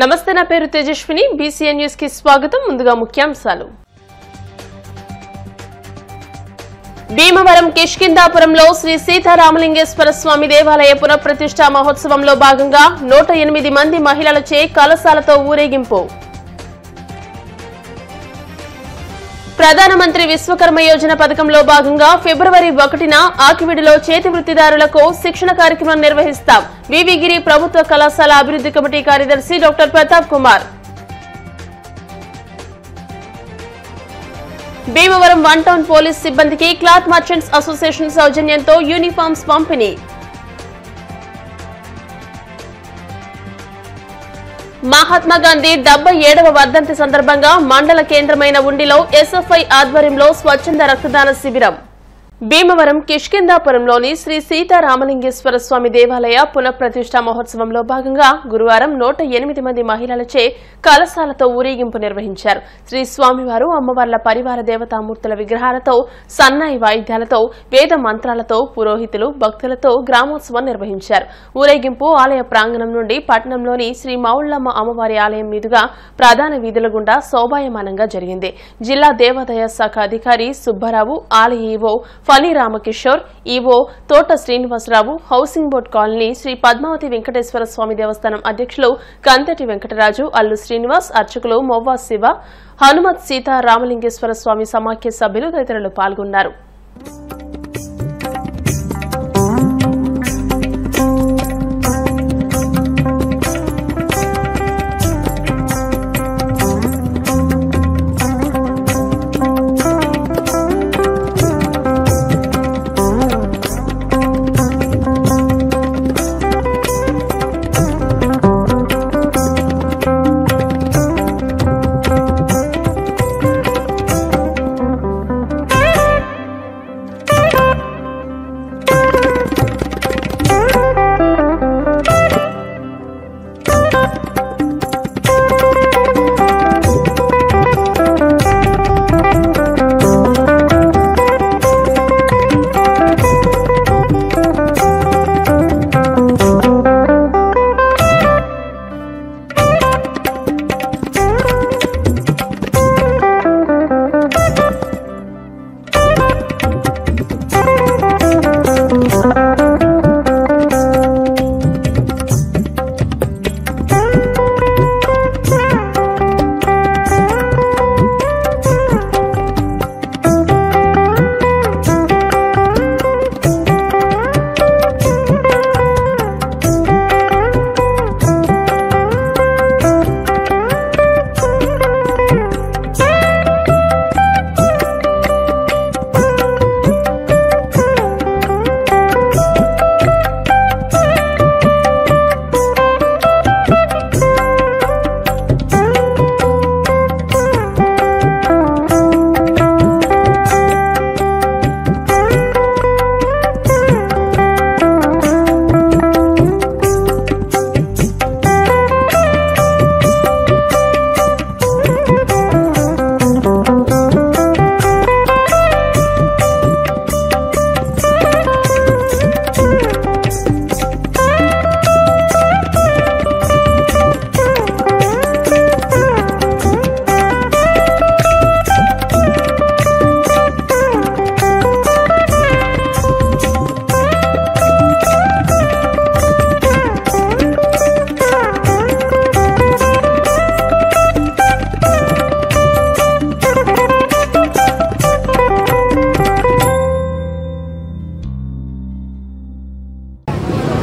నమస్తే, నా పేరు తేజస్విని. బీసీఎన్ న్యూస్ కి స్వాగతం. ముందుగా ముఖ్యాంశాలు. భీమవరం కిష్కిందాపురంలో శ్రీ సీతారామలింగేశ్వర స్వామి దేవాలయ పునఃప్రతిష్ఠా మహోత్సవంలో భాగంగా 108 మంది మహిళలచే కలశాలతో ఊరేగింపు. ప్రధానమంత్రి విశ్వకర్మ యోజన పథకంలో భాగంగా ఫిబ్రవరి 1న ఆకివీడులో చేతి వృత్తిదారులకు శిక్షణ కార్యక్రమం నిర్వహిస్తాం. వివిగిరి ప్రభుత్వ కళాశాల అభివృద్ధి కమిటీ కార్యదర్శి doctor Pratap Kumar. Bhimavaram 1 town police సిబ్బందికి క్లాత్ మర్చెంట్స్ అసోసియేషన్ సౌజన్యంతో యూనిఫామ్స్ పంపిణీ. మహాత్మా గాంధీ 77వ వర్ధంతి సందర్భంగా మండల కేంద్రమైన ఉండిలో ఎస్ఎఫ్ఐ ఆధ్వర్యంలో స్వచ్ఛంద రక్తదాన శిబిరం. భీమవరం కిష్కిందాపురంలోని శ్రీ సీతారామలింగేశ్వర స్వామి దేవాలయ పునఃప్రతిష్ఠా మహోత్సవంలో భాగంగా గురువారం 108 మంది మహిళలచే కలశాలతో ఊరేగింపు నిర్వహించారు. శ్రీ స్వామివారు అమ్మవార్ల పరివార దేవతామూర్తుల విగ్రహాలతో, సన్నాయి వాయిద్యాలతో, వేద మంత్రాలతో పురోహితులు, భక్తులతో గ్రామోత్సవం నిర్వహించారు. ఊరేగింపు ఆలయ ప్రాంగణం నుండి పట్టణంలోని శ్రీ మౌళ్ళమ్మ అమ్మవారి ఆలయం మీదుగా ప్రధాన వీధుల గుండా శోభాయమానంగా జరిగింది. జిల్లా దేవాదాయ శాఖ అధికారి సుబ్బారావు, ఆలయ EO Phani Ramakishore, EO Thota Srinivasarao, housing board colony Sri Padmavathi Venkateswara Swamy Devasthanam అధ్యక్షులు కంతటి వెంకటరాజు, అల్లు శ్రీనివాస్, అర్చకులు మొవ్వా శివ, హనుమత్ సీతా రామలింగేశ్వర స్వామి సమాఖ్య సభ్యులు తదితరులు పాల్గొన్నారు.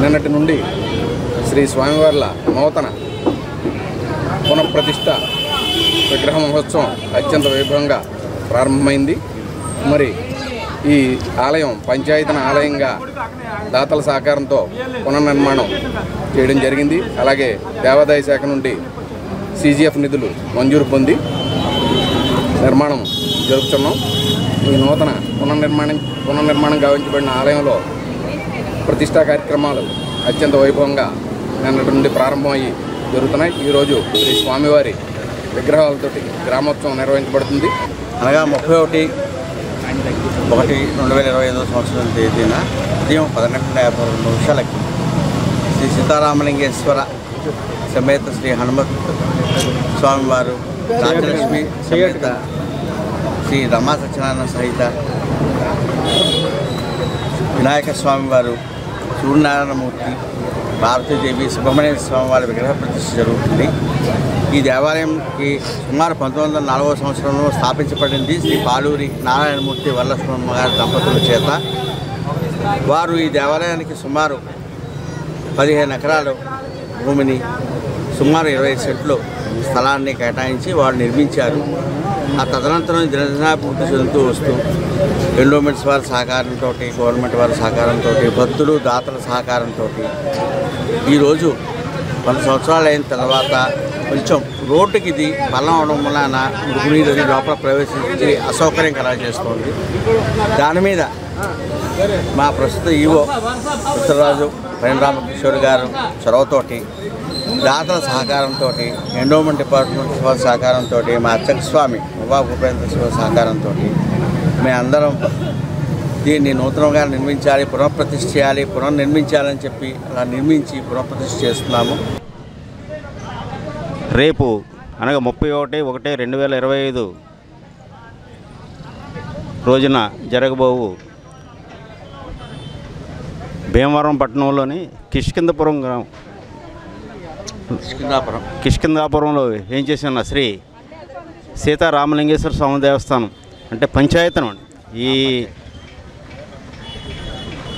నిన్నటి నుండి శ్రీ స్వామివార్ల నూతన పునఃప్రతిష్ఠ విగ్రహ మహోత్సవం అత్యంత వైభవంగా ప్రారంభమైంది. మరి ఈ ఆలయం పంచాయతన ఆలయంగా దాతల సహకారంతో పునర్నిర్మాణం చేయడం జరిగింది. అలాగే దేవాదాయ శాఖ నుండి CGF నిధులు మంజూరు పొంది నిర్మాణం జరుపుతున్నాం. ఈ నూతన పునర్నిర్మాణం గావించబడిన ఆలయంలో ప్రతిష్టా కార్యక్రమాలు అత్యంత వైభవంగా నిన్నటి నుండి ప్రారంభమయ్యి జరుగుతున్నాయి. ఈరోజు శ్రీ స్వామివారి విగ్రహాలతోటి గ్రామోత్సవం నిర్వహించబడుతుంది. అనగా 31/1/2025 సంవత్సరం తేదీన ఉదయం 11:52 శ్రీ సీతారామలింగేశ్వర సమేత శ్రీ హనుమత్ స్వామివారు, రాజలక్ష్మి సమేత శ్రీ రమా సత్యనారాయణ సహిత వినాయక స్వామివారు, సూర్యనారాయణమూర్తి, భారతీదేవి, సుబ్రహ్మణ్య స్వామివారి విగ్రహ ప్రతిష్ఠ జరుగుతుంది. ఈ దేవాలయంకి సుమారు 1940వ సంవత్సరంలో స్థాపించబడింది శ్రీ పాలూరి నారాయణమూర్తి వరలక్ష్మమ్మ గారి దంపతుల చేత. వారు ఈ దేవాలయానికి సుమారు 15 ఎకరాలు భూమిని, సుమారు 20 సెంట్లు స్థలాన్ని కేటాయించి వారు నిర్మించారు. ఆ తదనంతరం దినదినాభివృద్ధి చెందుతూ వస్తూ ఎండోమెంట్స్ వారి సహకారంతో, గవర్నమెంట్ వారి సహకారంతో, భక్తులు దాతల సహకారంతో ఈరోజు 100 సంవత్సరాలు అయిన తర్వాత కొంచెం రోడ్డుకి ఇది పల్లం అవడం వలన మురుగునీరు లోపల ప్రవేశించి అసౌకర్యం కలగజేస్తుంది. దాని మీద మా ప్రస్తుత ఈవో ఉత్తరరాజు రామకిషోర్ గారు చొరవతోటి, దాతల సహకారంతో, ఎండోమెంట్ డిపార్ట్మెంట్ వారి సహకారంతో, మా అర్చక స్వామి ఉపేంద్ర శివ సహకారంతో మేమందరం దీన్ని నూతనంగా నిర్మించాలి, పునఃప్రతిష్ఠ చేయాలి, పునర్నిర్మించాలని చెప్పి అలా నిర్మించి పునఃప్రతిష్ఠ చేస్తున్నాము. రేపు అనగా 31/1/2025 రోజున జరగబోవు భీమవరం పట్టణంలోని కిష్కిందాపురంలో ఏం చేసిన శ్రీ సీతారామలింగేశ్వర స్వామి దేవస్థానం అంటే పంచాయతనం.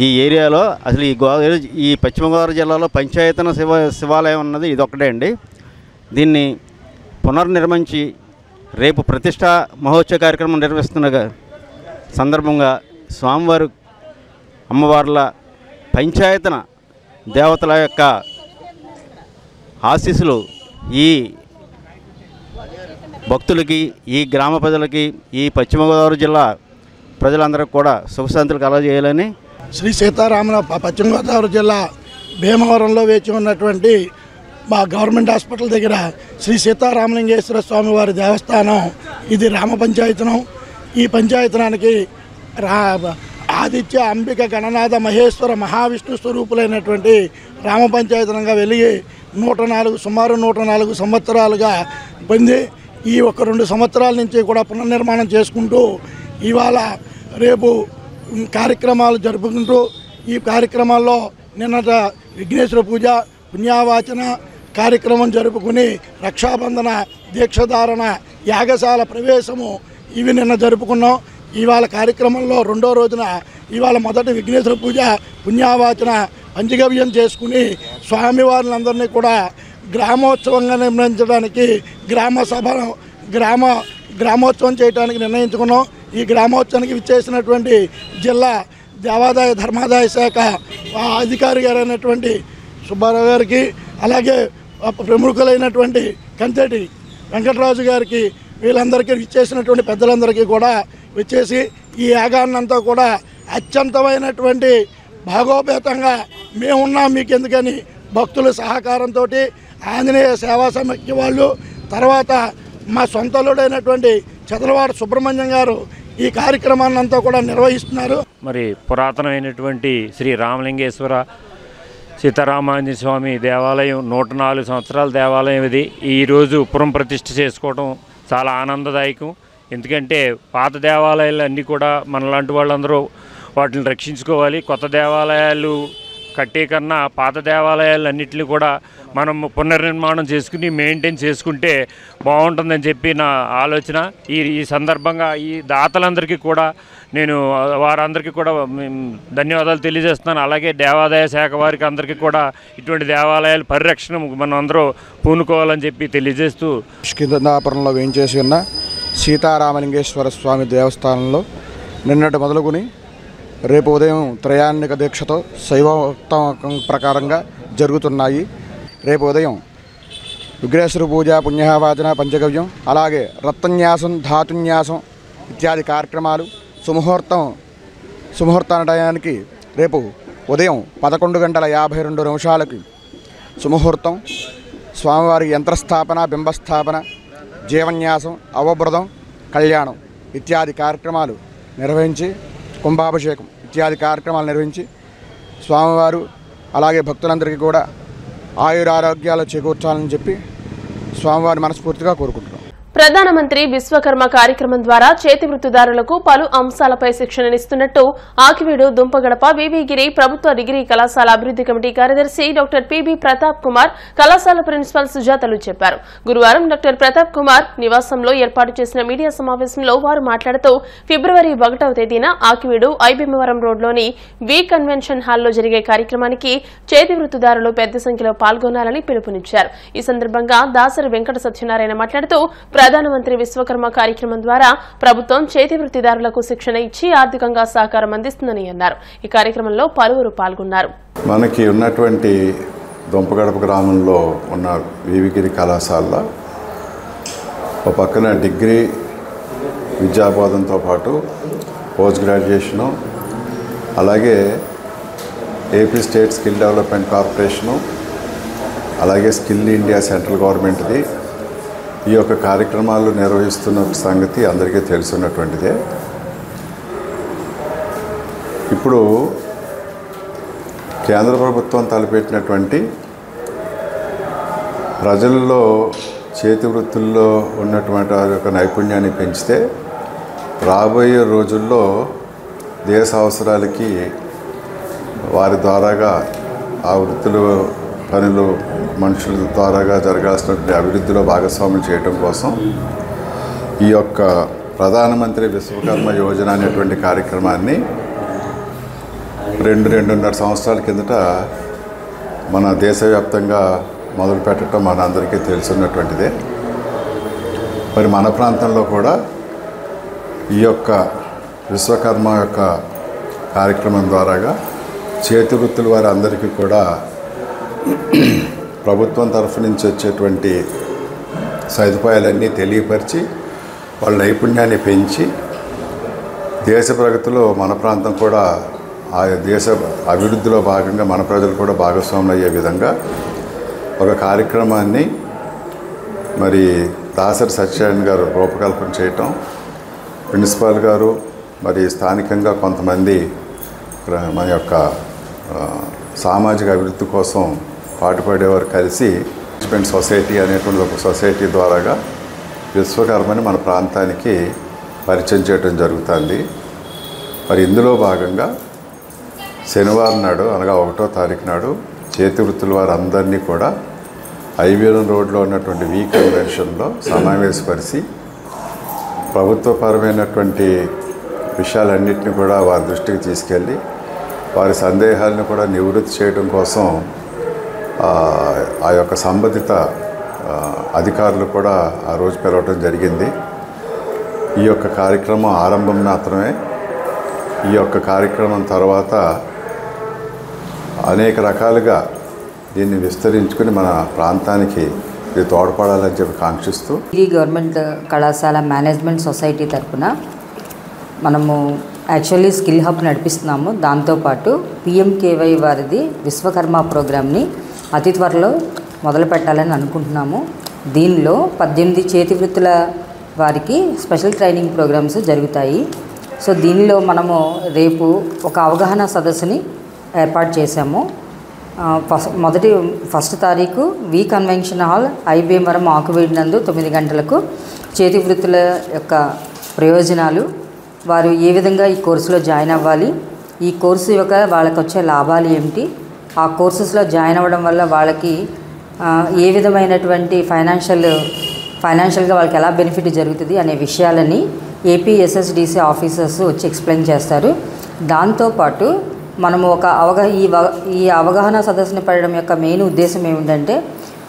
ఈ ఏరియాలో అసలు ఈ పశ్చిమ గోదావరి జిల్లాలో పంచాయతన శివాలయం అన్నది ఇదొక్కటే అండి. దీన్ని పునర్నిర్మించి రేపు ప్రతిష్టా మహోత్సవ కార్యక్రమం నిర్వహిస్తున్న సందర్భంగా స్వామివారి అమ్మవార్ల పంచాయతన దేవతల యొక్క ఆశీస్సులు ఈ భక్తులకి, ఈ గ్రామ ప్రజలకి, ఈ పశ్చిమ గోదావరి జిల్లా ప్రజలందరికీ కూడా సుఖశాంతులు కలగజేయాలని శ్రీ సీతారామ పశ్చిమ గోదావరి జిల్లా భీమవరంలో వేచి ఉన్నటువంటి మా గవర్నమెంట్ హాస్పిటల్ దగ్గర శ్రీ సీతారామలింగేశ్వర స్వామి వారి దేవస్థానం ఇది రామ పంచాయతనం. ఈ పంచాయతనానికి ఆదిత్య అంబిక గణనాథ మహేశ్వర మహావిష్ణు స్వరూపులైనటువంటి రామ పంచాయతనంగా వెలిగి సుమారు 104 సంవత్సరాలుగా పొంది ఈ 1-2 సంవత్సరాల నుంచి కూడా పునర్నిర్మాణం చేసుకుంటూ ఇవాళ రేపు కార్యక్రమాలు జరుపుకుంటూ ఈ కార్యక్రమాల్లో నిన్నట విఘ్నేశ్వర పూజ, పుణ్యావాచన కార్యక్రమం జరుపుకుని రక్షాబంధన, దీక్షధారణ, యాగశాల ప్రవేశము ఇవి నిన్న జరుపుకున్నాం. ఇవాళ కార్యక్రమంలో 2వ రోజున ఇవాళ మొదటి విఘ్నేశ్వర పూజ, పుణ్యావాచన, పంచగవ్యం చేసుకుని స్వామివారిని కూడా గ్రామోత్సవంగా నిర్వహించడానికి గ్రామోత్సవం చేయడానికి నిర్ణయించుకున్నాం. ఈ గ్రామోత్సవానికి విచ్చేసినటువంటి జిల్లా దేవాదాయ ధర్మాదాయ శాఖ అధికారి గారైనటువంటి సుబ్బారావు గారికి, అలాగే ప్రముఖులైనటువంటి కంతేటి వెంకటరాజు గారికి, వీళ్ళందరికీ విచ్చేసినటువంటి పెద్దలందరికీ కూడా విచ్చేసి ఈ యాగాన్నంతా కూడా అత్యంతమైనటువంటి భాగోపేతంగా మేమున్నాం మీకెందుకని భక్తుల సహకారంతో ఆంజనేయ సేవా సమితి వాళ్ళు, తర్వాత మా సొంతలుడైనటువంటి చదలవాడ సుబ్రహ్మణ్యం గారు ఈ కార్యక్రమాన్ని అంతా కూడా నిర్వహిస్తున్నారు. మరి పురాతనమైనటువంటి శ్రీ రామలింగేశ్వర సీతారామాంజనేయ స్వామి దేవాలయం 104 సంవత్సరాల దేవాలయం ఇది. ఈరోజు పురం ప్రతిష్ఠ చేసుకోవడం చాలా ఆనందదాయకం. ఎందుకంటే పాత దేవాలయాలు అన్నీ కూడా మనలాంటి వాళ్ళందరూ వాటిని రక్షించుకోవాలి. కొత్త దేవాలయాలు కట్టే కన్నా పాత దేవాలయాలు అన్నింటినీ కూడా మనం పునర్నిర్మాణం చేసుకుని మెయింటైన్ చేసుకుంటే బాగుంటుందని చెప్పి నా ఆలోచన. ఈ సందర్భంగా ఈ దాతలందరికీ కూడా నేను వారందరికీ కూడా ధన్యవాదాలు తెలియజేస్తున్నాను. అలాగే దేవాదాయ శాఖ వారికి అందరికీ కూడా ఇటువంటి దేవాలయాల పరిరక్షణ మనం అందరూ పూనుకోవాలని చెప్పి తెలియజేస్తూ కిష్కిందాపురంలో వేయించేసి ఉన్న సీతారామలింగేశ్వర స్వామి దేవస్థానంలో నిన్నటి మొదలుకొని రేపు ఉదయం త్రయాణిక దీక్షతో శైవోక్తం ప్రకారంగా జరుగుతున్నాయి. రేపు ఉదయం విఘ్నేశ్వర పూజ, పుణ్యవాచన, పంచగవ్యం, అలాగే రత్న్యాసం, ధాతున్యాసం ఇత్యాది కార్యక్రమాలు సుముహూర్తాన టయానికి రేపు ఉదయం 11:52 సుముహూర్తం. స్వామివారి యంత్రస్థాపన, బింబస్థాపన, జీవన్యాసం, అవబృతం, కళ్యాణం ఇత్యాది కార్యక్రమాలు నిర్వహించి, కుంభాభిషేకం ఇత్యాది కార్యక్రమాలు నిర్వహించి స్వామివారు అలాగే భక్తులందరికీ కూడా ఆయురారోగ్యాలు చేకూర్చాలని చెప్పి స్వామివారి మనస్ఫూర్తిగా కోరుకుంటున్నాం. ప్రధానమంత్రి విశ్వకర్మ కార్యక్రమం ద్వారా చేతి వృత్తిదారులకు పలు అంశాలపై శిక్షణనిస్తున్నట్టు ఆకివీడు దుంపగడప వివిగిరి ప్రభుత్వ డిగ్రీ కళాశాల అభివృద్ది కమిటీ కార్యదర్శి డాక్టర్ పిబి ప్రతాప్ కుమార్, కళాశాల ప్రిన్సిపల్ సుజాతలు చెప్పారు. గురువారం డాక్టర్ ప్రతాప్ కుమార్ నివాసంలో ఏర్పాటు చేసిన మీడియా సమావేశంలో వారు మాట్లాడుతూ ఫిబ్రవరి 1వ తేదీన ఆకివీడు ఐబీమవరం రోడ్లోని వి కన్వెన్షన్ హాల్లో జరిగే కార్యక్రమానికి చేతి వృత్తిదారులు పెద్ద సంఖ్యలో పాల్గొనాలని పిలుపునిచ్చారు. ఈ సందర్భంగా దాసరి వెంకట సత్యనారాయణ మాట్లాడుతూ ప్రధానమంత్రి విశ్వకర్మ కార్యక్రమం ద్వారా ప్రభుత్వం చేతి వృత్తిదారులకు శిక్షణ ఇచ్చి ఆర్థికంగా సహకారం అందిస్తుందని అన్నారు. ఈ కార్యక్రమంలో పలువురు పాల్గొన్నారు. మనకి ఉన్నటువంటి దుంపగడప గ్రామంలో ఉన్న వివిగిరి కళాశాలలో ఒక పక్కన డిగ్రీ విద్యాబోధనతో పాటు పోస్ట్ గ్రాడ్యుయేషను, అలాగే AP state skill development corporation, అలాగే స్కిల్ ఇండియా సెంట్రల్ గవర్నమెంట్ది ఈ యొక్క కార్యక్రమాలు నిర్వహిస్తున్న సంగతి అందరికీ తెలుసున్నటువంటిదే. ఇప్పుడు కేంద్ర ప్రభుత్వం తలపెట్టినటువంటి ప్రజల్లో చేతి వృత్తుల్లో ఉన్నటువంటి ఒక నైపుణ్యాన్ని పెంచితే రాబోయే రోజుల్లో దేశ అవసరాలకి వారి ద్వారాగా ఆ వృత్తులు పనులు మనుషుల ద్వారాగా జరగాల్సినటువంటి అభివృద్ధిలో భాగస్వామ్యం చేయడం కోసం ఈ యొక్క ప్రధానమంత్రి విశ్వకర్మ యోజన అనేటువంటి కార్యక్రమాన్ని 2-2.5 సంవత్సరాల కిందట మన దేశవ్యాప్తంగా మొదలుపెట్టడం మన అందరికీ తెలుసున్నటువంటిదే. మరి మన ప్రాంతంలో కూడా ఈ యొక్క విశ్వకర్మ యొక్క కార్యక్రమం ద్వారాగా చేతి వృత్తుల వారి అందరికీ కూడా ప్రభుత్వం తరఫు నుంచి వచ్చేటువంటి సదుపాయాలన్నీ తెలియపరిచి వాళ్ళ నైపుణ్యాన్ని పెంచి దేశ ప్రగతిలో మన ప్రాంతం కూడా ఆ దేశ అభివృద్ధిలో భాగంగా మన ప్రజలు కూడా భాగస్వాములు అయ్యే విధంగా ఒక కార్యక్రమాన్ని మరి దాసరి సత్యనారాయణ గారు రూపకల్పన చేయటం, ప్రిన్సిపాల్ గారు మరి స్థానికంగా కొంతమంది మన యొక్క సామాజిక అభివృద్ధి కోసం పాటుపడేవారు కలిసి మేనేజ్మెంట్ సొసైటీ అనేటువంటి ఒక సొసైటీ ద్వారాగా విశ్వకర్మని మన ప్రాంతానికి పరిచయం చేయడం జరుగుతుంది. మరి ఇందులో భాగంగా శనివారం నాడు అనగా 1వ తారీఖు నాడు చేతి వృత్తుల వారందరినీ కూడా ఐబీఎం రోడ్లో ఉన్నటువంటి వి కన్వెన్షన్లో సమావేశపరిచి ప్రభుత్వపరమైనటువంటి విషయాలన్నింటినీ కూడా వారి దృష్టికి తీసుకెళ్ళి వారి సందేహాలను కూడా నివృత్తి చేయడం కోసం ఆ యొక్క సంబంధిత అధికారులు కూడా ఆ రోజు పిలవటం జరిగింది. ఈ యొక్క కార్యక్రమం ఆరంభం మాత్రమే. ఈ యొక్క కార్యక్రమం తర్వాత అనేక రకాలుగా దీన్ని విస్తరించుకుని మన ప్రాంతానికి ఇది తోడ్పడాలని చెప్పి కాంక్షిస్తూ ఈ గవర్నమెంట్ కళాశాల మేనేజ్మెంట్ సొసైటీ తరఫున మనము యాక్చువల్లీ స్కిల్ హబ్ నడిపిస్తున్నాము. దాంతోపాటు పిఎంకేవై వారిది విశ్వకర్మ ప్రోగ్రామ్ని అతి త్వరలో మొదలు పెట్టాలని అనుకుంటున్నాము. దీనిలో 18 చేతి వృత్తుల వారికి స్పెషల్ ట్రైనింగ్ ప్రోగ్రామ్స్ జరుగుతాయి. సో దీనిలో మనము రేపు ఒక అవగాహన సదస్సుని ఏర్పాటు చేశాము. ఫస్ట్ తారీఖు వి కన్వెన్షన్ హాల్ ఐబీఎం ఆకువీడు నందు 9 గంటలకు చేతి వృత్తుల యొక్క ప్రయోజనాలు, వారు ఏ విధంగా ఈ కోర్సులో జాయిన్ అవ్వాలి, ఈ కోర్సు యొక్క వాళ్ళకి వచ్చే లాభాలు ఏమిటి, ఆ కోర్సెస్లో జాయిన్ అవ్వడం వల్ల వాళ్ళకి ఏ విధమైనటువంటి ఫైనాన్షియల్గా వాళ్ళకి ఎలా బెనిఫిట్ జరుగుతుంది అనే విషయాలని ఏపీ ఎస్ఎస్డిసి ఆఫీసర్స్ వచ్చి ఎక్స్ప్లెయిన్ చేస్తారు. దాంతోపాటు మనము ఈ అవగాహన సదస్సుని పెట్టడం యొక్క మెయిన్ ఉద్దేశం ఏమిటంటే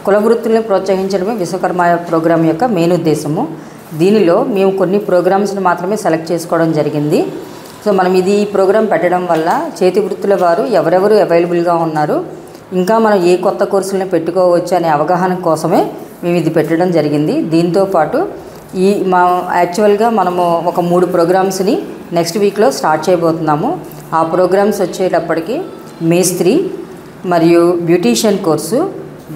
కుల వృత్తుల్ని ప్రోత్సహించడమే విశ్వకర్మ ప్రోగ్రాం యొక్క మెయిన్ ఉద్దేశము. దీనిలో మేము కొన్ని ప్రోగ్రామ్స్ని మాత్రమే సెలెక్ట్ చేసుకోవడం జరిగింది. సో మనం ఈ ప్రోగ్రాం పెట్టడం వల్ల చేతి వృత్తుల వారు ఎవరెవరు అవైలబుల్గా ఉన్నారు, ఇంకా మనం ఏ కొత్త కోర్సులను పెట్టుకోవచ్చు అనే అవగాహన కోసమే మేము ఇది పెట్టడం జరిగింది. దీంతోపాటు యాక్చువల్గా మనము ఒక 3 ప్రోగ్రామ్స్ని నెక్స్ట్ వీక్లో స్టార్ట్ చేయబోతున్నాము. ఆ ప్రోగ్రామ్స్ వచ్చేటప్పటికి మేస్త్రి మరియు బ్యూటీషియన్ కోర్సు,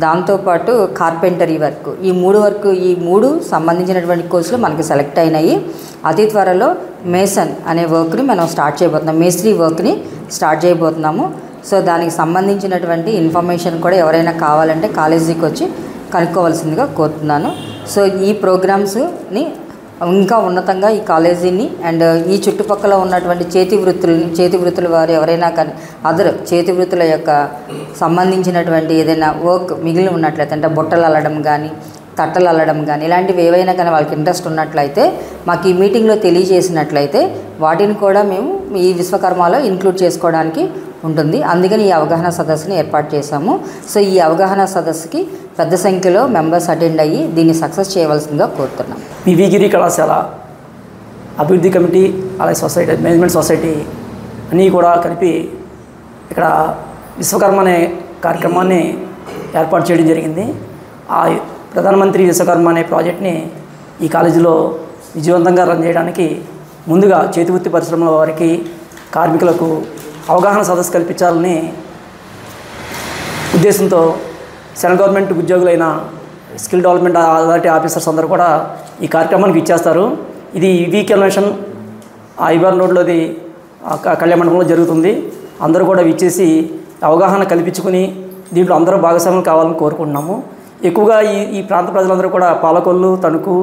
దాంతోపాటు కార్పెంటరీ వర్క్, ఈ 3 సంబంధించినటువంటి కోర్సులు మనకి సెలెక్ట్ అయినాయి. అతి త్వరలో మేసన్ అనే వర్క్ని మనం స్టార్ట్ చేయబోతున్నాం, మేస్త్రీ వర్క్ని స్టార్ట్ చేయబోతున్నాము. సో దానికి సంబంధించినటువంటి ఇన్ఫర్మేషన్ కూడా ఎవరైనా కావాలంటే కాలేజీకి వచ్చి కనుక్కోవాల్సిందిగా కోరుతున్నాను. సో ఈ ప్రోగ్రామ్స్ని ఇంకా ఉన్నతంగా ఈ కాలేజీని అండ్ ఈ చుట్టుపక్కల ఉన్నటువంటి చేతి వృత్తుల వారు ఎవరైనా కానీ అదర్ చేతి వృత్తుల యొక్క సంబంధించినటువంటి ఏదైనా వర్క్ మిగిలి ఉన్నట్లయితే అంటే బుట్టలు అల్లడం కానీ తట్టలు అల్లడం కానీ ఇలాంటివి ఏవైనా కానీ వాళ్ళకి ఇంట్రెస్ట్ ఉన్నట్లయితే మాకు ఈ మీటింగ్లో తెలియజేసినట్లయితే వాటిని కూడా మేము ఈ విశ్వకర్మలో ఇంక్లూడ్ చేసుకోవడానికి ఉంటుంది. అందుకని ఈ అవగాహన సదస్సుని ఏర్పాటు చేశాము. సో ఈ అవగాహన సదస్సుకి పెద్ద సంఖ్యలో మెంబర్స్ అటెండ్ అయ్యి దీన్ని సక్సెస్ చేయవలసిందిగా కోరుతున్నాం. వివిగిరి కళాశాల అభివృద్ధి కమిటీ అలాగే సొసైటీ మేనేజ్మెంట్ సొసైటీ అన్నీ కూడా కలిపి ఇక్కడ విశ్వకర్మ అనే కార్యక్రమాన్ని ఏర్పాటు చేయడం జరిగింది. ఆ ప్రధానమంత్రి విశ్వకర్మ అనే ప్రాజెక్ట్ని ఈ కాలేజీలో విజయవంతంగా రన్ చేయడానికి ముందుగా చేతివృత్తి పరిశ్రమల వారికి కార్మికులకు అవగాహన సదస్సు కల్పించాలని ఉద్దేశంతో సెంట్రల్ గవర్నమెంట్ ఉద్యోగులైన స్కిల్ డెవలప్మెంట్ అథారిటీ ఆఫీసర్స్ అందరూ కూడా ఈ కార్యక్రమానికి ఇచ్చేస్తారు. ఇది కన్వెన్షన్ ఐబార్ రోడ్లోది కళ్యాణ మండపంలో జరుగుతుంది. అందరూ కూడా ఇచ్చేసి అవగాహన కల్పించుకుని దీంట్లో అందరూ భాగస్వాములు కావాలని కోరుకుంటున్నాము. ఎక్కువగా ఈ ప్రాంత ప్రజలందరూ కూడా పాలకొల్లు, తణుకు,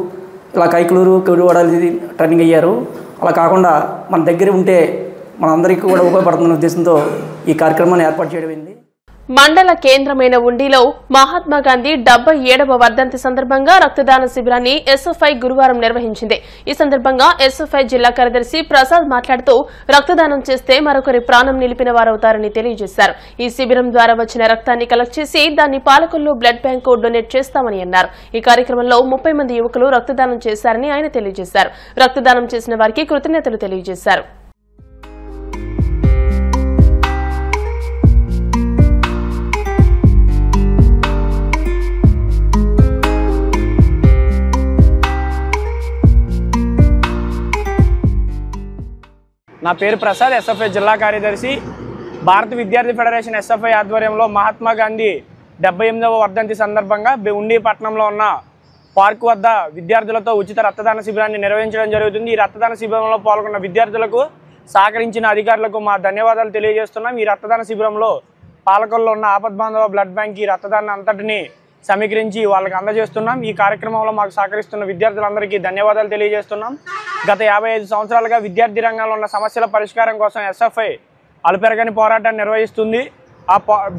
ఇలా కైకలూరు, కొడివాడలు ట్రైనింగ్ అయ్యారు. అలా కాకుండా మన దగ్గర ఉంటే మనందరికీ కూడా ఉపయోగపడుతున్న ఉద్దేశంతో ఈ కార్యక్రమాన్ని ఏర్పాటు చేయడమైంది. మండల కేంద్రమైన ఉండిలో మహాత్మా గాంధీ 77వ వర్ధంతి సందర్భంగా రక్తదాన శిబిరాన్ని ఎస్ఎఫ్ఐ గురువారం నిర్వహించింది. ఈ సందర్భంగా ఎస్ఎఫ్ఐ జిల్లా కార్యదర్శి ప్రసాద్ మాట్లాడుతూ రక్తదానం చేస్తే మరొకరి ప్రాణం నిలిపిన వారవుతారని తెలియజేశారు. ఈ శిబిరం ద్వారా వచ్చిన రక్తాన్ని కలెక్ట్ చేసి దాన్ని పాలకొల్లు బ్లడ్ బ్యాంకు డొనేట్ చేస్తామని అన్నారు. ఈ కార్యక్రమంలో 30 మంది యువకులు రక్తదానం చేశారని ఆయన తెలియజేశారు. రక్తదానం చేసిన వారికి కృతజ్ఞతలు తెలియజేశారు. నా పేరు ప్రసాద్, ఎస్ఎఫ్ఐ జిల్లా కార్యదర్శి. భారత విద్యార్థి ఫెడరేషన్ ఎస్ఎఫ్ఐ ఆధ్వర్యంలో మహాత్మా గాంధీ 78వ వర్ధంతి సందర్భంగా ఉండి పట్టణంలో ఉన్న పార్క్ వద్ద విద్యార్థులతో ఉచిత రక్తదాన శిబిరాన్ని నిర్వహించడం జరుగుతుంది. ఈ రక్తదాన శిబిరంలో పాల్గొన్న విద్యార్థులకు సహకరించిన అధికారులకు మా ధన్యవాదాలు తెలియజేస్తున్నాం. ఈ రక్తదాన శిబిరంలో పాలకొల్లో ఉన్న ఆపద్బాంధవ బ్లడ్ బ్యాంక్ ఈ రక్తదానాన్ని అంతటిని సమీకరించి వాళ్ళకి అందజేస్తున్నాం. ఈ కార్యక్రమంలో మాకు సహకరిస్తున్న విద్యార్థులందరికీ ధన్యవాదాలు తెలియజేస్తున్నాం. గత 55 సంవత్సరాలుగా విద్యార్థి రంగంలో ఉన్న సమస్యల పరిష్కారం కోసం ఎస్ఎఫ్ఐ అలుపెరగని పోరాటాన్ని నిర్వహిస్తుంది.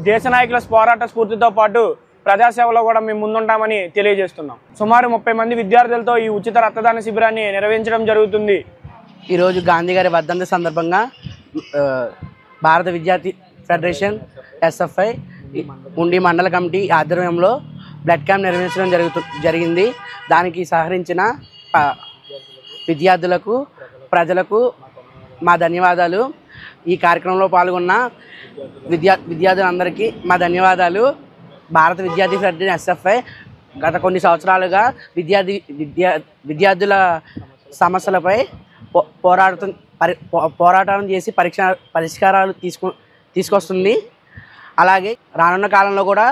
దేశ నాయకుల పోరాట స్ఫూర్తితో పాటు ప్రజాసేవలో కూడా మేము ముందుంటామని తెలియజేస్తున్నాం. సుమారు 30 మంది విద్యార్థులతో ఈ ఉచిత రక్తదాన శిబిరాన్ని నిర్వహించడం జరుగుతుంది. ఈరోజు గాంధీ గారి వర్ధంతి సందర్భంగా భారత విద్యార్థి ఫెడరేషన్ ఎస్ఎఫ్ఐ ఉండి మండల కమిటీ ఆధ్వర్యంలో బ్లడ్ క్యాంప్ నిర్వహించడం జరిగింది. దానికి సహకరించిన విద్యార్థులకు, ప్రజలకు మా ధన్యవాదాలు. ఈ కార్యక్రమంలో పాల్గొన్న విద్యార్థులందరికీ మా ధన్యవాదాలు. భారత విద్యార్థి ఫెడరేషన్ ఎస్ఎఫ్ఐ గత కొన్ని సంవత్సరాలుగా విద్యార్థుల సమస్యలపై పోరాటం చేసి పరిష్కారాలు తీసుకొస్తుంది. అలాగే రానున్న కాలంలో కూడా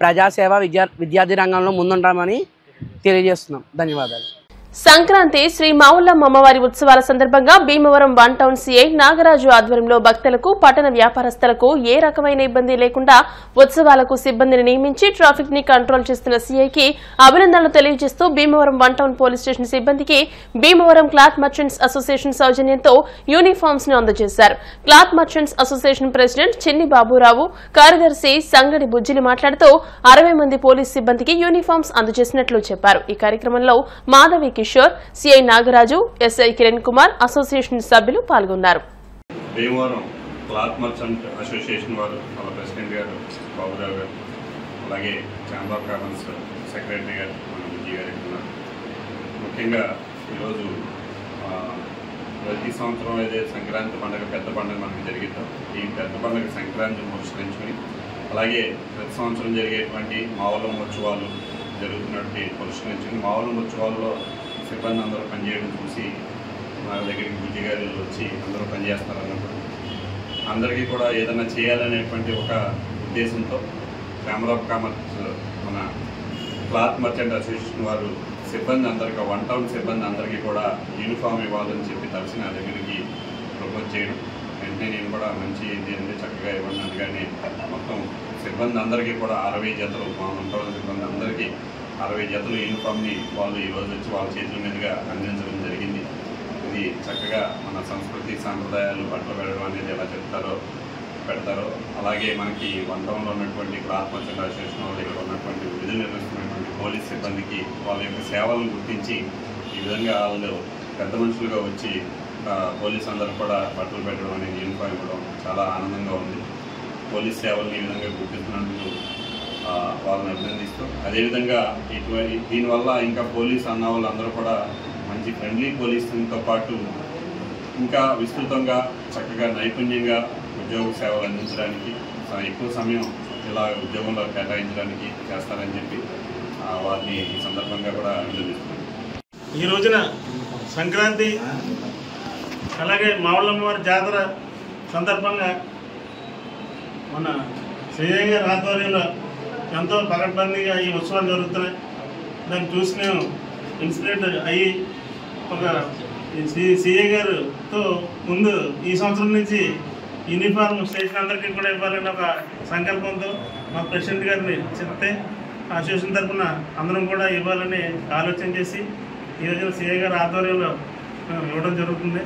ప్రజాసేవ విద్యార్థి రంగంలో ముందుంటామని తెలియజేస్తున్నాం. ధన్యవాదాలు. సంక్రాంతి శ్రీ మావుల్లమ్మ అమ్మవారి ఉత్సవాల సందర్భంగా భీమవరం 1 టౌన్ సిఐ నాగరాజు ఆధ్వర్యంలో భక్తులకు, పట్టణ వ్యాపారస్తులకు ఏ రకమైన ఇబ్బంది లేకుండా ఉత్సవాలకు సిబ్బందిని నియమించి ట్రాఫిక్ ని కంట్రోల్ చేస్తున్న సిఐకి అభినందనలు తెలియజేస్తూ భీమవరం 1 టౌన్ పోలీస్ స్టేషన్ సిబ్బందికి భీమవరం క్లాత్ మర్చెంట్స్ అసోసియేషన్ సౌజన్యంతో యూనిఫామ్స్ ను అందజేశారు. క్లాత్ మర్చెంట్స్ అసోసియేషన్ ప్రెసిడెంట్ చిన్ని బాబురావు, కార్యదర్శి సంగడి బుజ్జిలి మాట్లాడుతూ 60 మంది పోలీస్ సిబ్బందికి యూనిఫామ్స్ అందజేసినట్లు చెప్పారు. ఈ కార్యక్రమంలో Madhavi Kishore, CI Nagaraju, SI Kiran Kumar, association సభ్యులు పాల్గొన్నారు. భీమవరం క్లాత్ మర్చెంట్ అసోసియేషన్ వారు వాళ్ళ ప్రెసిడెంట్ గారు బాబురావు గారు, అలాగే ఛాంబర్ ఆఫ్ కామర్స్ సెక్రటరీ గారు మన విజయ్ గారు ఉన్నారు. ముఖ్యంగా ఈరోజు ప్రతి సంవత్సరం అయితే సంక్రాంతి పండుగ పెద్ద పండుగ మనకు జరిగిద్దాం. ఈ పెద్ద పండుగ సంక్రాంతిని పురస్కరించుకొని అలాగే ప్రతి సంవత్సరం జరిగేటువంటి మావుల్లమ్మ ఉత్సవాలు జరుగుతున్నట్టు పురస్కరించుకొని మావుల్లమ్మ ఉత్సవాల్లో సిబ్బంది అందరూ పనిచేయడం చూసి మా దగ్గరికి విజయ్ గారు వచ్చి అందరూ పనిచేస్తారు అన్నప్పుడు అందరికీ కూడా ఏదైనా చేయాలనేటువంటి ఒక ఉద్దేశంతో ఛాంబర్ ఆఫ్ కామర్స్ మన క్లాత్ మర్చెంట్ అసోసియేషన్ వారు సిబ్బంది అందరికీ 1 టౌన్ సిబ్బంది అందరికీ కూడా యూనిఫామ్ ఇవ్వాలని చెప్పి తలసి నా దగ్గరికి ప్రపోజ్ చేయడం నేను వెంటనే నేను కూడా మంచి ఏంటి చక్కగా ఇవ్వండి అందుకని మొత్తం సిబ్బంది అందరికీ కూడా 60 జతలు మా మంటల సిబ్బంది అందరికీ 60 జతలు యూనిఫామ్ని వాళ్ళు ఈరోజు వచ్చి వాళ్ళ చేతుల మీదుగా అందించడం జరిగింది. ఇది చక్కగా మన సంస్కృతి సాంప్రదాయాలు బట్టలు పెట్టడం అనేది ఎలా పెడతారో అలాగే మనకి వంటంలో ఉన్నటువంటి ఆత్మహత్య అసోసియేషన్ వాళ్ళ దగ్గర ఉన్నటువంటి విధులు నిర్వహిస్తున్నటువంటి పోలీస్ సిబ్బందికి వాళ్ళ యొక్క సేవలను గుర్తించి ఈ విధంగా వాళ్ళు పెద్ద మనుషులుగా వచ్చి పోలీసు అందరూ కూడా బట్టలు పెట్టడం అనేది యూనిఫామ్ ఇవ్వడం చాలా ఆనందంగా ఉంది. పోలీస్ సేవలను ఈ విధంగా గుర్తిస్తున్నందుకు వాళ్ళని అభినందిస్తూ అదేవిధంగా దీనివల్ల ఇంకా పోలీస్ అన్న వాళ్ళందరూ కూడా మంచి ఫ్రెండ్లీ పోలీసుతో పాటు ఇంకా విస్తృతంగా చక్కగా నైపుణ్యంగా ఉద్యోగ సేవలు అందించడానికి ఎక్కువ సమయం ఇలా ఉద్యోగంలో కేటాయించడానికి చేస్తారని చెప్పి వారిని ఈ సందర్భంగా కూడా అభినందిస్తున్నాను. ఈ రోజున సంక్రాంతి అలాగే మావుళ్ళమ్మవారి జాతర సందర్భంగా మన శ్రీజయ గారి ఆధ్వర్యంలో ఎంతో పకడ్బందీగా ఈ ఉత్సవాలు జరుగుతున్నాయి. దాన్ని చూసి మేము ఇన్స్పిరేట్ అయ్యి ఒక సిఐ గారితో ముందు ఈ సంవత్సరం నుంచి యూనిఫామ్ స్టేషన్ అందరికీ కూడా ఇవ్వాలని ఒక సంకల్పంతో మా ప్రెసిడెంట్ గారిని చెప్తే అసోసియేషన్ తరఫున అందరం కూడా ఇవ్వాలని ఆలోచన చేసి ఈరోజు సిఐ గారి ఆధ్వర్యంలో ఇవ్వడం జరుగుతుంది.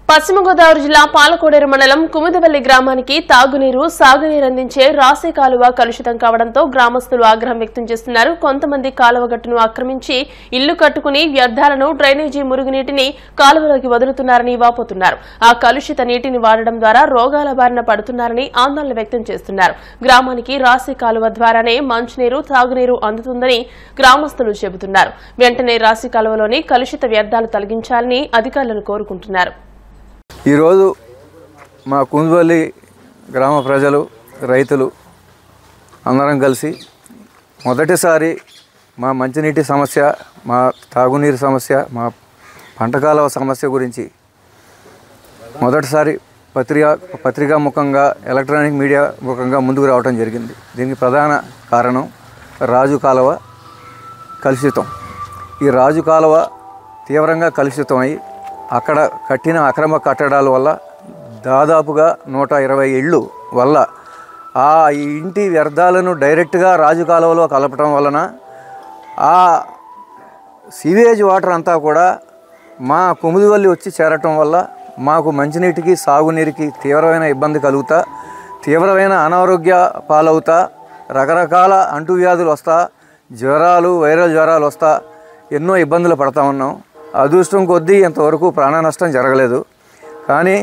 పశ్చిమ గోదావరి జిల్లా పాలకోడేరు మండలం కుముదవల్లి గ్రామానికి తాగునీరు సాగునీరు అందించే రాశి కాలువ కలుషితం కావడంతో గ్రామస్తులు ఆగ్రహం వ్యక్తం చేస్తున్నారు. కొంతమంది కాలువ గట్టును ఆక్రమించి ఇల్లు కట్టుకుని వ్యర్థాలను డ్రైనేజీ మురుగునీటిని కాలువలోకి వదులుతున్నారని వాపోతున్నారు. ఆ కలుషిత నీటిని వాడడం ద్వారా రోగాల బారిన పడుతున్నారని ఆందోళన వ్యక్తం చేస్తున్నారు. గ్రామానికి రాశి కాలువ ద్వారానే మంచినీరు తాగునీరు అందుతుందని గ్రామస్తులు చెబుతున్నారు. వెంటనే రాశి కాలువలోని కలుషిత వ్యర్థాలు తొలగించాలని అధికారులను కోరుకుంటున్నారు. ఈరోజు మా కుందువల్లి గ్రామ ప్రజలు రైతులు అందరం కలిసి మొదటిసారి మా మంచినీటి సమస్య, మా తాగునీరు సమస్య, మా పంటకాలువ సమస్య గురించి మొదటిసారి పత్రికా ముఖంగా ఎలక్ట్రానిక్ మీడియా ముఖంగా ముందుకు రావడం జరిగింది. దీనికి ప్రధాన కారణం రాజు కాలువ కలుషితం. ఈ రాజు కాలువ తీవ్రంగా కలుషితమై అక్కడ కట్టిన అక్రమ కట్టడాల వల్ల దాదాపుగా 120 ఇళ్ళు వల్ల ఆ ఇంటి వ్యర్థాలను డైరెక్ట్గా రాజు కాలువలో కలపటం వలన ఆ సీవేజ్ వాటర్ అంతా కూడా మా కుముదివల్లి వచ్చి చేరటం వల్ల మాకు మంచినీటికి సాగునీరుకి తీవ్రమైన ఇబ్బంది కలుగుతా, తీవ్రమైన అనారోగ్య పాలవుతా, రకరకాల అంటువ్యాధులు వస్తా, జ్వరాలు, వైరల్ జ్వరాలు వస్తా ఎన్నో ఇబ్బందులు పడతా ఉన్నాం. అదృష్టం కొద్దీ ఇంతవరకు ప్రాణ నష్టం జరగలేదు. కానీ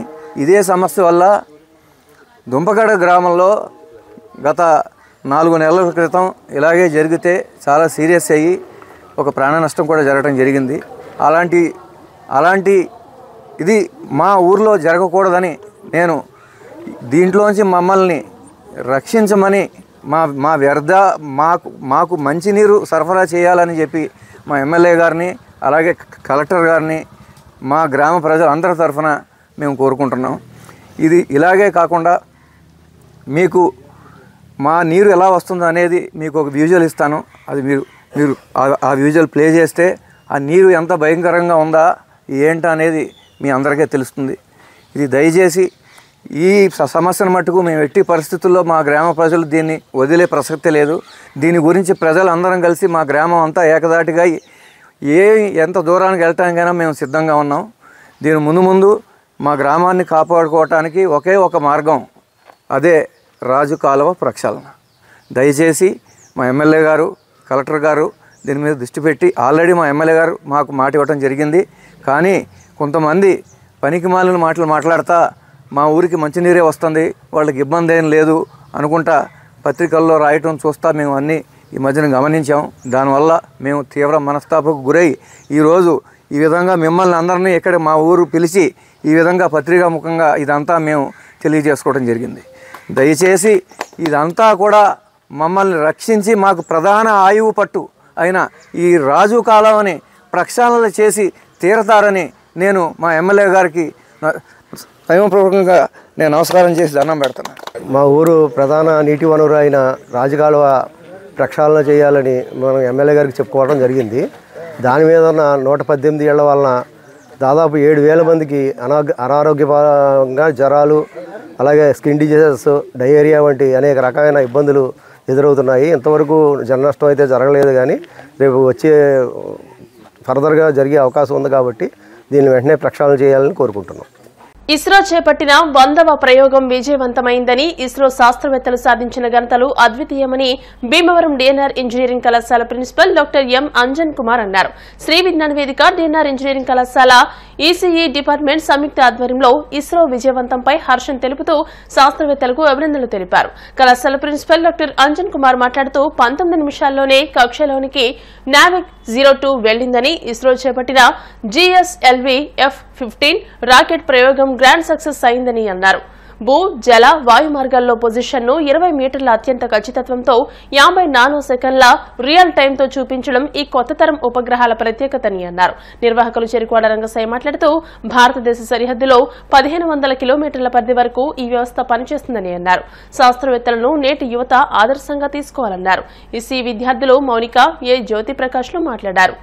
ఇదే సమస్య వల్ల దుంపగడ గ్రామంలో గత 4 నెలల క్రితం ఇలాగే జరిగితే చాలా సీరియస్ అయ్యి ఒక ప్రాణ నష్టం కూడా జరగడం జరిగింది. అలాంటి ఇది మా ఊర్లో జరగకూడదని నేను దీంట్లోంచి మమ్మల్ని రక్షించమని మా వ్యర్థ మాకు మంచినీరు సరఫరా చేయాలని చెప్పి మా ఎమ్మెల్యే గారిని అలాగే కలెక్టర్ గారిని మా గ్రామ ప్రజలు అందరి తరఫున మేము కోరుకుంటున్నాం. ఇది ఇలాగే కాకుండా మీకు మా నీరు ఎలా వస్తుందో అనేది మీకు ఒక విజువల్ ఇస్తాను. అది మీరు ఆ విజువల్ ప్లే చేస్తే ఆ నీరు ఎంత భయంకరంగా ఉందా ఏంటా అనేది మీ అందరికీ తెలుస్తుంది. ఇది దయచేసి ఈ సమస్యను మట్టుకు మేము ఎట్టి పరిస్థితుల్లో మా గ్రామ ప్రజలు దీన్ని వదిలే ప్రసక్తి లేదు. దీని గురించి ప్రజలు అందరం కలిసి మా గ్రామం అంతా ఏకదాటిగా ఎంత దూరానికి వెళ్ళటానికైనా మేము సిద్ధంగా ఉన్నాం. దీని ముందు మా గ్రామాన్ని కాపాడుకోవటానికి ఒకే ఒక మార్గం, అదే రాజు కాలువ ప్రక్షాళన. దయచేసి మా ఎమ్మెల్యే గారు, కలెక్టర్ గారు దీని మీద దృష్టి పెట్టి ఆల్రెడీ మా ఎమ్మెల్యే గారు మాకు మాట ఇవ్వటం జరిగింది. కానీ కొంతమంది పనికి మాలిన మాటలు మాట్లాడతా మా ఊరికి మంచినీరే వస్తుంది, వాళ్ళకి ఇబ్బంది ఏం లేదు అనుకుంటా పత్రికల్లో రాయటం చూస్తా మేము అన్నీ ఈ మధ్యన గమనించాం. దానివల్ల మేము తీవ్ర మనస్తాపకు గురై ఈరోజు ఈ విధంగా మిమ్మల్ని అందరినీ ఇక్కడ మా ఊరు పిలిచి ఈ విధంగా పత్రికా ముఖంగా ఇదంతా మేము తెలియజేసుకోవడం జరిగింది. దయచేసి ఇదంతా కూడా మమ్మల్ని రక్షించి మాకు ప్రధాన ఆయువు పట్టు అయిన ఈ రాజు కాలువని ప్రక్షాళన చేసి తీరతారని నేను మా ఎమ్మెల్యే గారికి దైవపూర్వకంగా నేను నమస్కారం చేసి దండం పెడుతున్నాను. మా ఊరు ప్రధాన నీటి వనరు అయిన రాజకాలువ ప్రక్షాళన చేయాలని మనం ఎమ్మెల్యే గారికి చెప్పుకోవడం జరిగింది. దాని మీద ఉన్న 118 ఏళ్ల వలన దాదాపు 7,000 మందికి అనారోగ్యపరంగా జ్వరాలు, అలాగే స్కిన్ డిజీజెస్, డయేరియా వంటి అనేక రకమైన ఇబ్బందులు ఎదురవుతున్నాయి. ఇంతవరకు జన నష్టం అయితే జరగలేదు, కానీ రేపు వచ్చే ఫర్దర్గా జరిగే అవకాశం ఉంది కాబట్టి దీన్ని వెంటనే ప్రక్షాళన చేయాలని కోరుకుంటున్నాం. ఇస్రో చేపట్టిన 100వ ప్రయోగం విజయవంతమైందని, ఇస్రో శాస్త్రవేత్తలు సాధించిన ఘనతలు అద్వితీయమని భీమవరం డిఎన్ఆర్ ఇంజనీరింగ్ కళాశాల principal doctor M Anjan Kumar అన్నారు. శ్రీ విజ్ఞాన వేదిక డిఎన్ఆర్ ఇంజనీరింగ్ కళాశాల ఈసీఈ డిపార్ట్మెంట్ సంయుక్త ఆధ్వర్యంలో ఇస్రో విజయవంతంపై హర్షం తెలుపుతూ శాస్త్రవేత్తలకు అభినందనలు తెలిపారు. కళాశాల ప్రిన్సిపల్ డాక్టర్ అంజన్ కుమార్ మాట్లాడుతూ 19 నిమిషాల్లోనే కక్షలోనికి నావిక్ 02 వెళ్లిందని, ఇస్రో చేపట్టిన జిఎస్ఎల్వి F-15 రాకెట్ ప్రయోగం గ్రాండ్ సక్సెస్ అయిందని అన్నారు. భూ, జల, వాయు మార్గాల్లో పొజిషన్ను 20 మీటర్ల అత్యంత ఖచ్చితత్వంతో 50 నానో సెకన్ల రియల్ టైంతో చూపించడం ఈ కొత్త తరం ఉపగ్రహాల ప్రత్యేకతని అన్నారు. నిర్వాహకులు చెరుకువాడ రంగసాయి మాట్లాడుతూ భారతదేశ సరిహద్దులో 1500 కిలోమీటర్ల పరిధి వరకు ఈ వ్యవస్థ పనిచేస్తుందని అన్నారు. శాస్త్రవేత్తలను నేటి యువత ఆదర్శంగా తీసుకోవాలన్నారు. ఈసీ విద్యార్థులు మౌనిక, ఏ జ్యోతి ప్రకాష్లు మాట్లాడారు.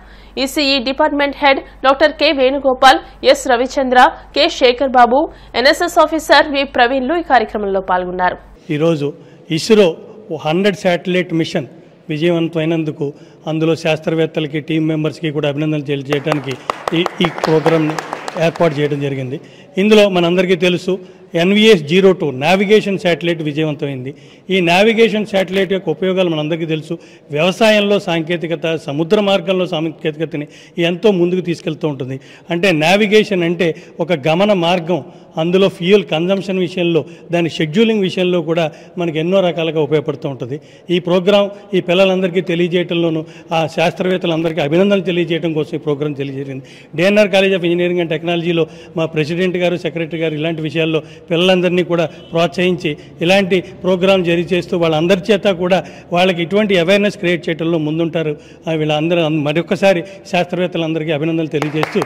ECE department head doctor K Venugopal, S Ravichandra, K Sekhar Babu, NSS officer V ప్రవీణ్లు ఈ కార్యక్రమంలో పాల్గొన్నారు. ఈరోజు ఇస్రో 100 శాటిలైట్ మిషన్ విజయవంతమైనందుకు అందులో శాస్త్రవేత్తలకి, టీం మెంబర్స్కి కూడా అభినందనలు తెలియజేయడానికి ఈ ప్రోగ్రామ్ని ఏర్పాటు చేయడం జరిగింది. ఇందులో మనందరికీ తెలుసు NVS-02 నావిగేషన్ శాటిలైట్ విజయవంతమైంది. ఈ నావిగేషన్ శాటిలైట్ యొక్క ఉపయోగాలు మనందరికీ తెలుసు. వ్యవసాయంలో సాంకేతికత, సముద్ర మార్గంలో సాంకేతికతని ఎంతో ముందుకు తీసుకెళ్తూ ఉంటుంది. అంటే నావిగేషన్ అంటే ఒక గమన మార్గం, అందులో ఫ్యూయల్ కన్జంప్షన్ విషయంలో, దాని షెడ్యూలింగ్ విషయంలో కూడా మనకి ఎన్నో రకాలుగా ఉపయోగపడుతూ ఉంటుంది. ఈ ప్రోగ్రాం ఈ పిల్లలందరికీ తెలియజేయడంలోనూ, ఆ శాస్త్రవేత్తలందరికీ అభినందనలు తెలియజేయడం కోసం ఈ ప్రోగ్రాం తెలియజేసింది. DNR college of engineering and టెక్నాలజీలో మా ప్రెసిడెంట్ గారు, సెక్రటరీ గారు ఇలాంటి విషయాల్లో పిల్లలందరినీ కూడా ప్రోత్సహించి ఇలాంటి ప్రోగ్రాం చేస్తూ వాళ్ళందరి చేత కూడా వాళ్ళకి ఇటువంటి అవేర్నెస్ క్రియేట్ చేయడంలో ముందుంటారు. వీళ్ళందరూ మరొకసారి శాస్త్రవేత్తలందరికీ అభినందనలు తెలియజేస్తూ,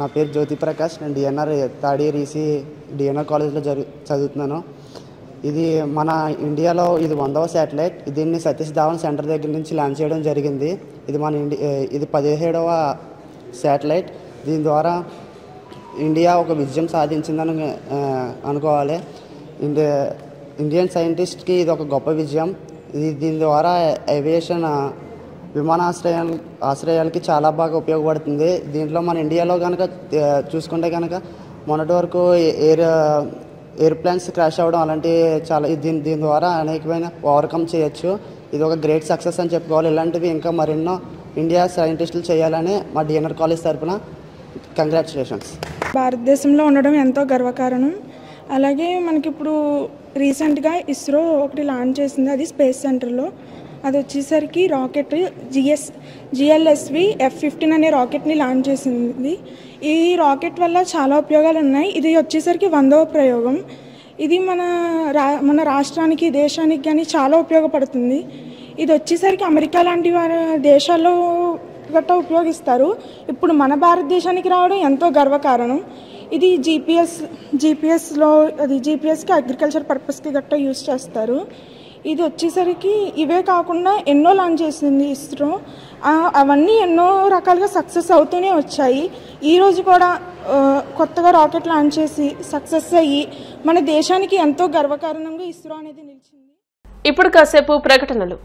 నా పేరు జ్యోతి ప్రకాష్, నేను DNR third year EC DNR కాలేజ్లో చదువుతున్నాను. ఇది మన ఇండియాలో ఇది 100వ శాటిలైట్. దీన్ని సతీష్ ధావన్ సెంటర్ దగ్గర నుంచి లాంచ్ చేయడం జరిగింది. ఇది మన ఇది 17వ శాటిలైట్. దీని ద్వారా ఇండియా ఒక విజయం సాధించిందని అనుకోవాలి. ఇండియన్ సైంటిస్ట్కి ఇది ఒక గొప్ప విజయం. దీని ద్వారా ఏవియేషన్ విమానాశ్రయాలకి చాలా బాగా ఉపయోగపడుతుంది. దీంట్లో మన ఇండియాలో కనుక చూసుకుంటే కనుక మొన్నటి వరకు ఎయిర్ప్లేన్స్ క్రాష్ అవ్వడం అలాంటివి చాలా దీని ద్వారా అనేకమైన ఓవర్కమ్ చేయొచ్చు. ఇది ఒక గ్రేట్ సక్సెస్ అని చెప్పుకోవాలి. ఇలాంటివి ఇంకా మరెన్నో ఇండియా సైంటిస్టులు చేయాలని మా డిఎన్ఆర్ కాలేజ్ తరఫున కంగ్రాచులేషన్స్. భారతదేశంలో ఉండడం ఎంతో గర్వకారణం. అలాగే మనకిప్పుడు రీసెంట్గా ఇస్రో ఒకటి లాంచ్ చేసింది, అది స్పేస్ సెంటర్లో. అది వచ్చేసరికి రాకెట్ GLSV F-15 అనే రాకెట్ని లాంచ్ చేసింది. ఈ రాకెట్ వల్ల చాలా ఉపయోగాలు ఉన్నాయి. ఇది వచ్చేసరికి 100వ ప్రయోగం. ఇది మన రాష్ట్రానికి, దేశానికి కానీ చాలా ఉపయోగపడుతుంది. ఇది వచ్చేసరికి అమెరికా లాంటి దేశాల్లో గట్టా ఉపయోగిస్తారు. ఇప్పుడు మన భారతదేశానికి రావడం ఎంతో గర్వకారణం. ఇది జీపీఎస్లో జీపీఎస్కి అగ్రికల్చర్ పర్పస్కి గట్టా యూజ్ చేస్తారు. ఇది వచ్చేసరికి ఇవే కాకుండా ఎన్నో లాంచ్ చేసింది ఇస్రో. అవన్నీ ఎన్నో రకాలుగా సక్సెస్ అవుతూనే వచ్చాయి. ఈరోజు కూడా కొత్తగా రాకెట్ లాంచ్ చేసి సక్సెస్ అయ్యి మన దేశానికి ఎంతో గర్వకారణంగా ఇస్రో అనేది నిలిచింది. ఇప్పుడు కాసేపు ప్రకటనలు.